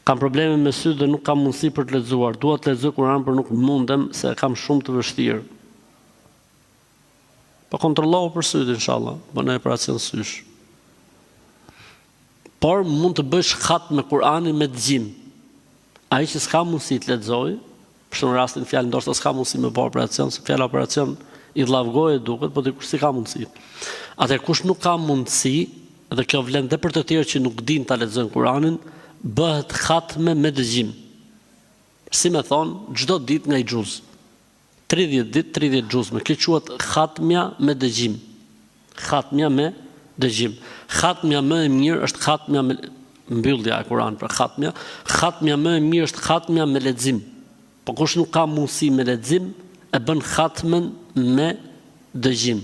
Kam probleme me sy dhe nuk kam mundësi për të lexuar. Dua të lexoj Kur'an, por nuk mundem se kam shumë të vështirë. Po kontrollohu për syt inshallah, bëj operacion sysh. Por mund të bësh khat me Kur'anin me dëgjim. Ai që s'ka mundësi të lexojë, për shembull rastin fjalë ndoshta s'ka mundësi me bërë operacion, se fjala operacion i llavgoje duket, po dikush si ka mundësi. Atë kush nuk ka mundësi, dhe kjo vlen edhe për të tjerë që nuk dinë ta lexojnë Kur'anin, bëhet khatme me dëgjim. Si me thonë, çdo ditë nga i xhuz. 30 ditë, 30 xhuzme. Kjo quhet khatmja me dëgjim. Khatmja me dëgjim. Khatmja më e mirë është khatmja me mbyllja e Kur'anit për khatmja. Khatmja më e mirë është khatmja me lexim. Po kush nuk ka mundësi me lexim, e bën khatmen me dëgjim.